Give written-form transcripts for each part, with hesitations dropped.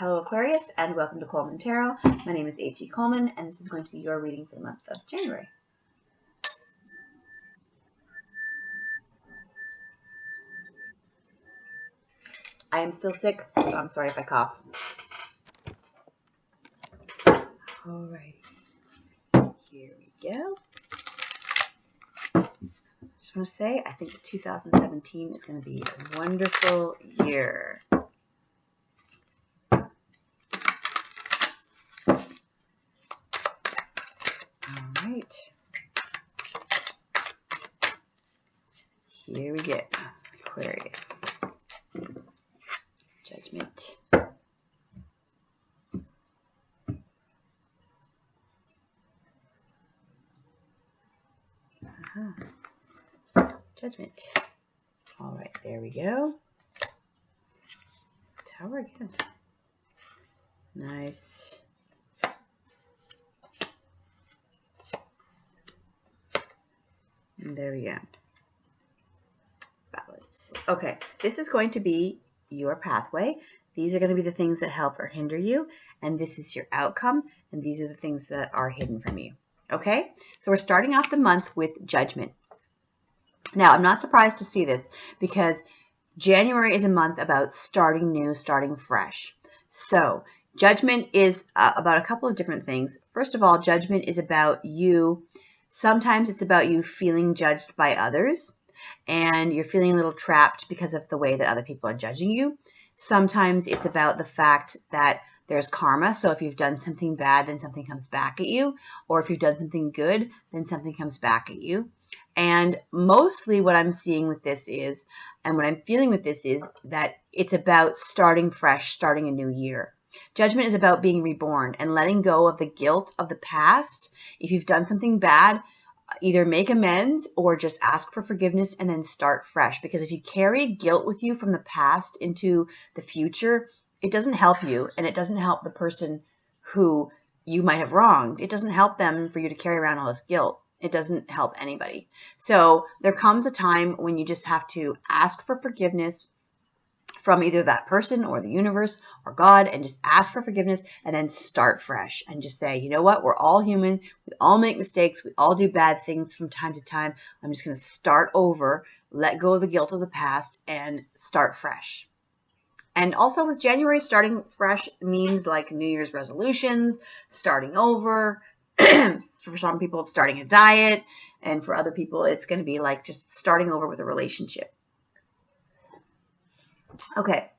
Hello Aquarius, and welcome to Coleman Tarot. My name is H.E. Coleman, and this is going to be your reading for the month of January. I am still sick, so I'm sorry if I cough. Alright, here we go. Just want to say, I think 2017 is going to be a wonderful year. Alright. Here we go. Aquarius. Judgment. Judgment. Alright, there we go. Tower again. Nice. And there we go. Balance. Okay, this is going to be your pathway. These are going to be the things that help or hinder you, and this is your outcome, and these are the things that are hidden from you. Okay, so we're starting off the month with Judgment. Now, I'm not surprised to see this because January is a month about starting new, starting fresh. So Judgment is about a couple of different things. First of all, Judgment is about you. Sometimes it's about you feeling judged by others, and you're feeling a little trapped because of the way that other people are judging you. Sometimes it's about the fact that there's karma. So if you've done something bad, then something comes back at you. Or if you've done something good, then something comes back at you. And mostly what I'm seeing with this is, and what I'm feeling with this is, that it's about starting fresh, starting a new year. Judgment is about being reborn and letting go of the guilt of the past. If you've done something bad, either make amends or just ask for forgiveness and then start fresh. Because if you carry guilt with you from the past into the future, it doesn't help you, and it doesn't help the person who you might have wronged. It doesn't help them for you to carry around all this guilt. It doesn't help anybody. So there comes a time when you just have to ask for forgiveness from either that person or the universe or God, and just ask for forgiveness and then start fresh and just say, you know what, we're all human. We all make mistakes. We all do bad things from time to time. I'm just going to start over, let go of the guilt of the past, and start fresh. And also with January, starting fresh means like New Year's resolutions, starting over. For some people, it's starting a diet. And for other people, it's going to be like just starting over with a relationship. Okay,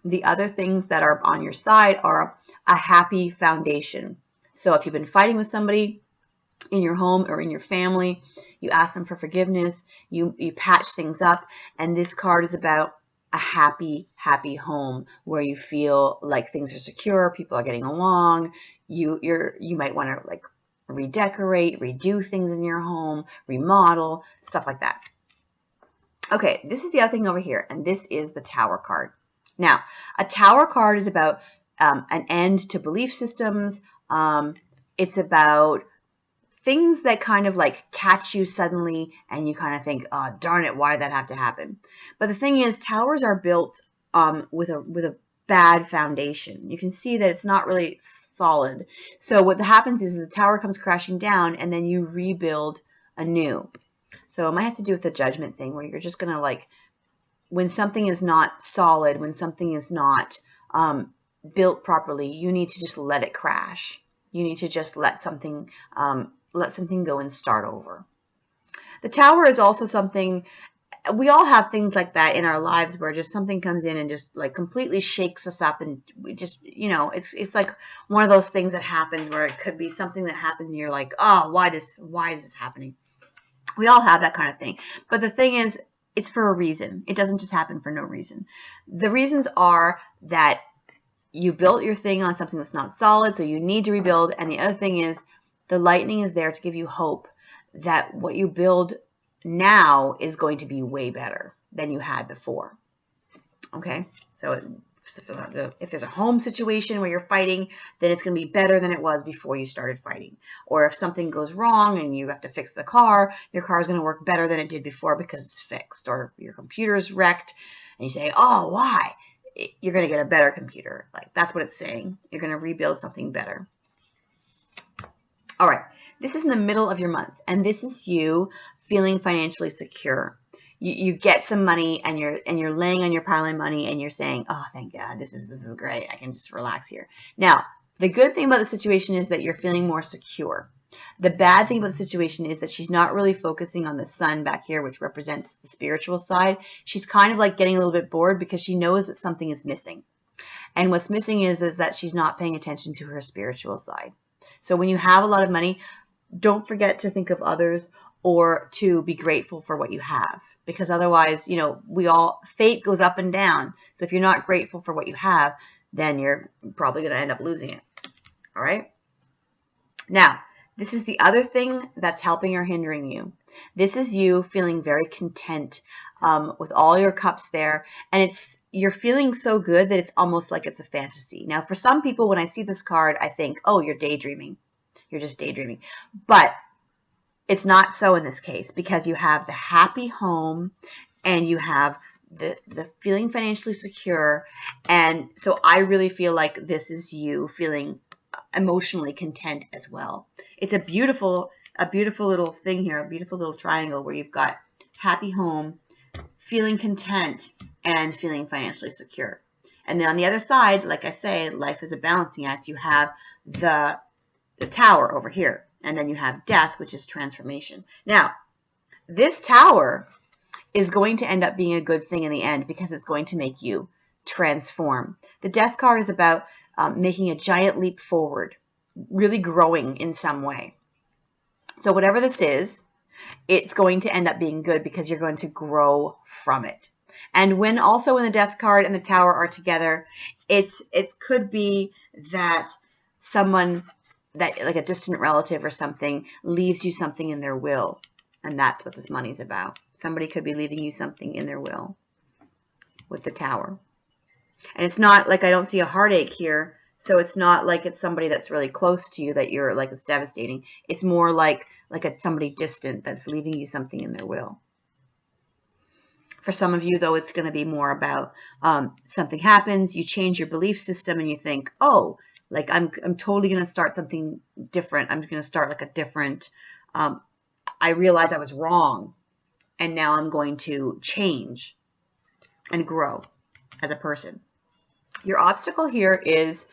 the other things that are on your side are a happy foundation. So if you've been fighting with somebody in your home or in your family, you ask them for forgiveness, you patch things up, and this card is about a happy home where you feel like things are secure, people are getting along. You might want to like redecorate, redo things in your home, remodel, stuff like that. Okay, this is the other thing over here, and this is the Tower card. Now, a Tower card is about an end to belief systems. It's about things that kind of like catch you suddenly, and you kind of think, oh, darn it, why did that have to happen? But the thing is, towers are built with a bad foundation. You can see that it's not really solid. So what happens is the tower comes crashing down, and then you rebuild anew. So it might have to do with the Judgment thing, where you're just going to like, when something is not solid, when something is not built properly, you need to just let it crash. You need to just let something go and start over. The Tower is also something, we all have things like that in our lives where just something comes in and just like completely shakes us up, and we just, you know, it's like one of those things that happens where it could be something that happens and you're like, oh, why is this happening? We all have that kind of thing. But the thing is, it's for a reason. It doesn't just happen for no reason. The reasons are that you built your thing on something that's not solid, so you need to rebuild. And the other thing is, the lightning is there to give you hope that what you build now is going to be way better than you had before. Okay? So if there's a home situation where you're fighting, then it's going to be better than it was before you started fighting. Or if something goes wrong and you have to fix the car, your car is going to work better than it did before because it's fixed. Or your computer's wrecked and you say, oh, why? you're going to get a better computer. Like, that's what it's saying. You're going to rebuild something better. All right. This is in the middle of your month, and this is you feeling financially secure. You get some money, and you're laying on your pile of money, and you're saying, "Oh, thank God, this is great. I can just relax here." Now, the good thing about the situation is that you're feeling more secure. The bad thing about the situation is that she's not really focusing on the sun back here, which represents the spiritual side. She's kind of like getting a little bit bored because she knows that something is missing. And what's missing is that she's not paying attention to her spiritual side. So when you have a lot of money, don't forget to think of others or to be grateful for what you have. Because otherwise, fate goes up and down. So if you're not grateful for what you have, then you're probably going to end up losing it. All right? Now, this is the other thing that's helping or hindering you. This is you feeling very content with all your cups there. And you're feeling so good that it's almost like it's a fantasy. Now, for some people, when I see this card, I think, oh, you're daydreaming. You're just daydreaming. But it's not so in this case, because you have the happy home and you have the feeling financially secure. And so I really feel like this is you feeling emotionally content as well. It's a beautiful little thing here, a beautiful little triangle where you've got happy home, feeling content, and feeling financially secure. And then on the other side, like I say, life is a balancing act. You have the tower over here. And then you have death, which is transformation. Now, this tower is going to end up being a good thing in the end because it's going to make you transform. The death card is about making a giant leap forward, really growing in some way. So whatever this is, it's going to end up being good because you're going to grow from it. And when also when the death card and the tower are together, it could be that someone that like a distant relative or something leaves you something in their will. And that's what this money's about. Somebody could be leaving you something in their will with the tower. And it's not like I don't see a heartache here. So it's not like it's somebody that's really close to you that you're like it's devastating. It's more like somebody distant that's leaving you something in their will. For some of you, though, it's going to be more about something happens, you change your belief system, and you think, oh, like I'm totally going to start something different. I'm going to start like a different, I realized I was wrong, and now I'm going to change and grow as a person. Your obstacle here is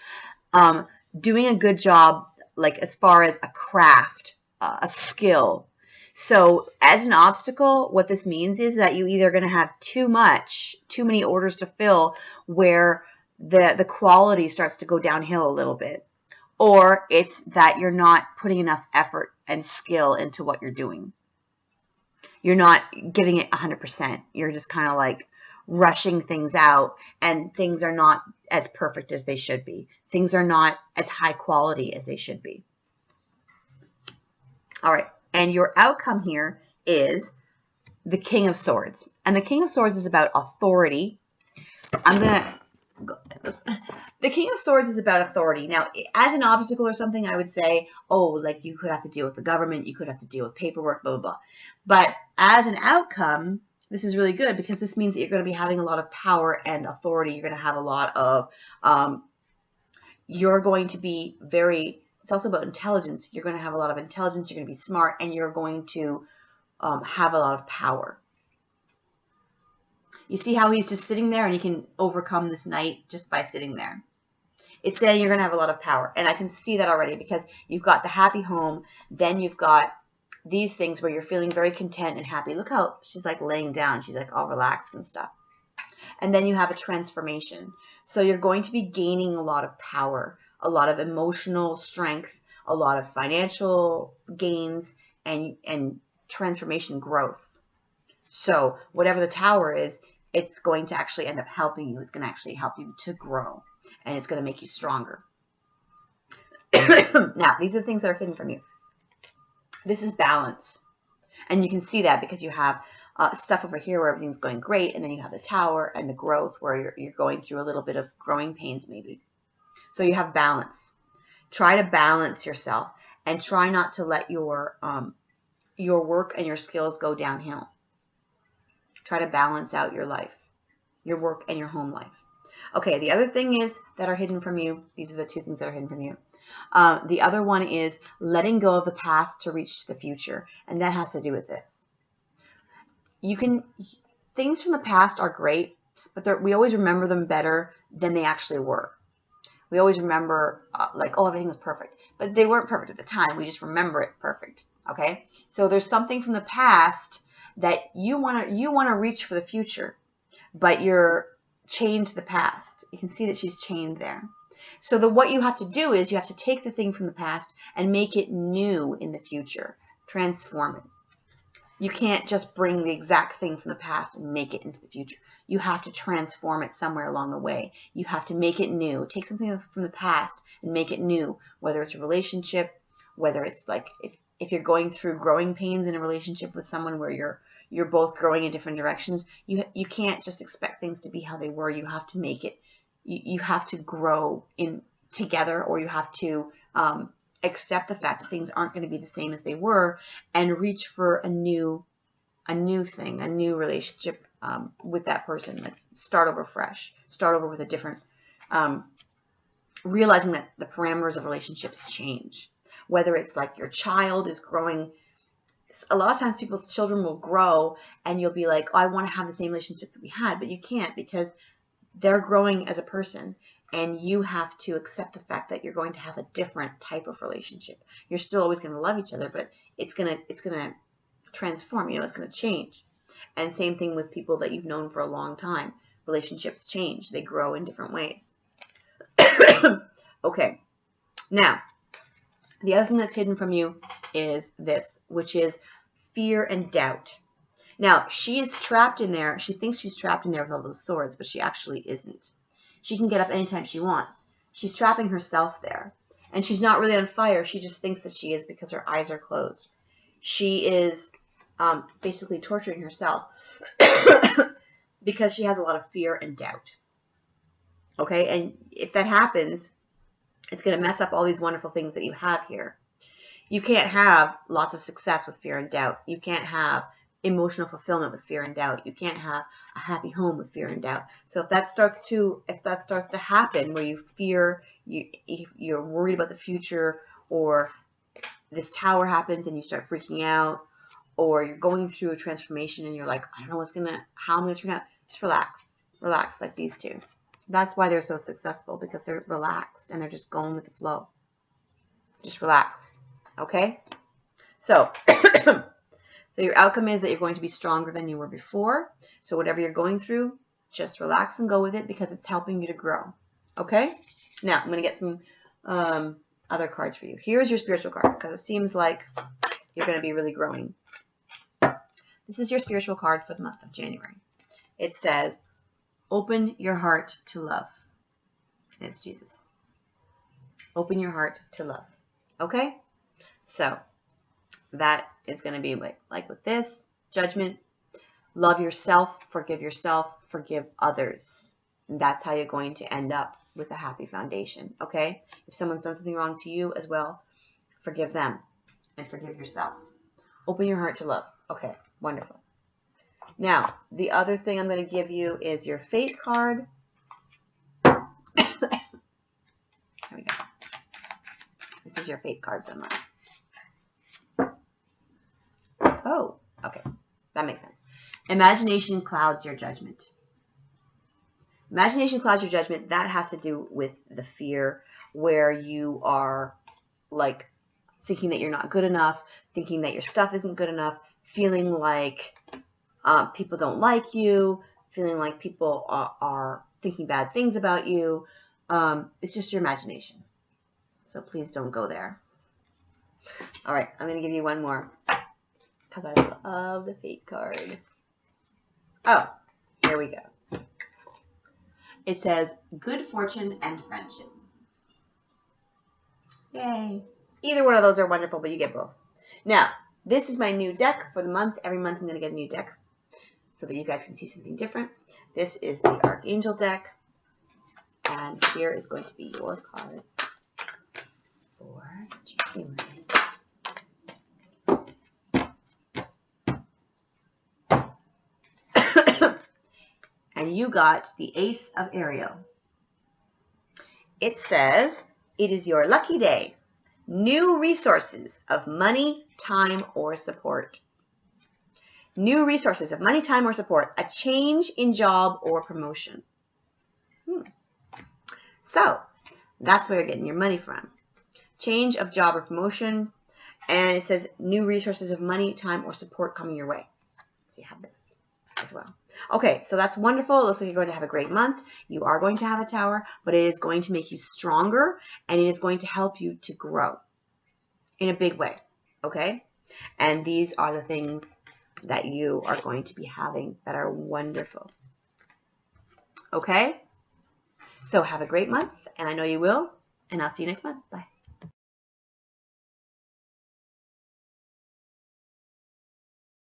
doing a good job, like as far as a craft, a skill. So as an obstacle, what this means is that you're either going to have too many orders to fill where the quality starts to go downhill a little bit, or it's that you're not putting enough effort and skill into what you're doing. You're not giving it 100%. You're just kind of like rushing things out, and things are not as perfect as they should be. Things are not as high quality as they should be. All right. And your outcome here is the King of Swords. And the King of Swords is about authority. The King of Swords is about authority. Now, as an obstacle or something, I would say, oh, like you could have to deal with the government. You could have to deal with paperwork, blah, blah, blah. But as an outcome, this is really good because this means that you're going to be having a lot of power and authority. You're going to have a lot of, you're going to be very, it's also about intelligence. You're going to have a lot of intelligence. You're going to be smart, and you're going to have a lot of power. You see how he's just sitting there, and he can overcome this night just by sitting there. It's saying you're going to have a lot of power. And I can see that already because you've got the happy home. Then you've got these things where you're feeling very content and happy. Look how she's like laying down. She's like all relaxed and stuff. And then you have a transformation. So you're going to be gaining a lot of power, a lot of emotional strength, a lot of financial gains, and transformation growth. So whatever the tower is, it's going to actually end up helping you. It's going to actually help you to grow, and it's going to make you stronger. Now, these are things that are hidden from you. This is balance, and you can see that because you have stuff over here where everything's going great, and then you have the tower and the growth where you're going through a little bit of growing pains maybe. So you have balance. Try to balance yourself, and try not to let your work and your skills go downhill. Try to balance out your life, your work and your home life. Okay, the other thing is that are hidden from you. These are the two things that are hidden from you. The other one is letting go of the past to reach the future. And that has to do with this. Things from the past are great, but we always remember them better than they actually were. We always remember like, oh, everything was perfect. But they weren't perfect at the time. We just remember it perfect. Okay? So there's something from the past that you want to reach for the future, but you're chained to the past. You can see that she's chained there. So what you have to do is you have to take the thing from the past and make it new in the future. Transform it. You can't just bring the exact thing from the past and make it into the future. You have to transform it somewhere along the way. You have to make it new. Take something from the past and make it new, whether it's a relationship, whether it's like if you're going through growing pains in a relationship with someone where you're both growing in different directions. You can't just expect things to be how they were. You have to make it. You have to grow in together, or you have to accept the fact that things aren't going to be the same as they were, and reach for a new thing, a new relationship with that person. Let's start over fresh. Start over with a different, realizing that the parameters of relationships change. Whether it's like your child is growing. A lot of times people's children will grow and you'll be like, oh, I want to have the same relationship that we had, but you can't because they're growing as a person, and you have to accept the fact that you're going to have a different type of relationship. You're still always going to love each other, but it's going to transform, it's going to change. And same thing with people that you've known for a long time. Relationships change. They grow in different ways. Okay. Now, the other thing that's hidden from you is this, which is fear and doubt. Now, she is trapped in there. She thinks she's trapped in there with all those swords, but she actually isn't. She can get up anytime she wants. She's trapping herself there. And she's not really on fire. She just thinks that she is because her eyes are closed. She is basically torturing herself because she has a lot of fear and doubt. Okay? And if that happens, it's going to mess up all these wonderful things that you have here. You can't have lots of success with fear and doubt. You can't have emotional fulfillment with fear and doubt. You can't have a happy home with fear and doubt. So if that starts to happen, where you fear, you're worried about the future, or this tower happens and you start freaking out, or you're going through a transformation and you're like, I don't know how I'm gonna turn out. Just relax like these two. That's why they're so successful, because they're relaxed and they're just going with the flow. Just relax. Okay? So, so your outcome is that you're going to be stronger than you were before. So whatever you're going through, just relax and go with it, because it's helping you to grow. Okay? Now, I'm going to get some other cards for you. Here's your spiritual card, because it seems like you're going to be really growing. This is your spiritual card for the month of January. It says, open your heart to love. And it's Jesus. Open your heart to love. Okay? So, that is going to be like with this, judgment. Love yourself, forgive others. And that's how you're going to end up with a happy foundation. Okay? If someone's done something wrong to you as well, forgive them and forgive yourself. Open your heart to love. Okay, wonderful. Now, the other thing I'm going to give you is your fate card. There we go. This is your fate card somewhere. Oh, okay. That makes sense. Imagination clouds your judgment. Imagination clouds your judgment. That has to do with the fear, where you are like thinking that you're not good enough, thinking that your stuff isn't good enough, feeling like people don't like you, feeling like people are thinking bad things about you. It's just your imagination. So please don't go there. All right, I'm going to give you one more, because I love the fate card. Oh, here we go. It says, good fortune and friendship. Yay. Either one of those are wonderful, but you get both. Now, this is my new deck for the month. Every month I'm going to get a new deck so that you guys can see something different. This is the Archangel deck. And here is going to be your card for January. And you got the Ace of Ariel. It says, it is your lucky day. New resources of money, time, or support. New resources of money, time, or support. A change in job or promotion. So, that's where you're getting your money from. Change of job or promotion. And it says new resources of money, time, or support coming your way. So you have this as well. Okay, so that's wonderful. It looks like you're going to have a great month. You are going to have a tower, but it is going to make you stronger, and it is going to help you to grow in a big way, okay? And these are the things that you are going to be having that are wonderful, okay? So have a great month, and I know you will, and I'll see you next month. Bye.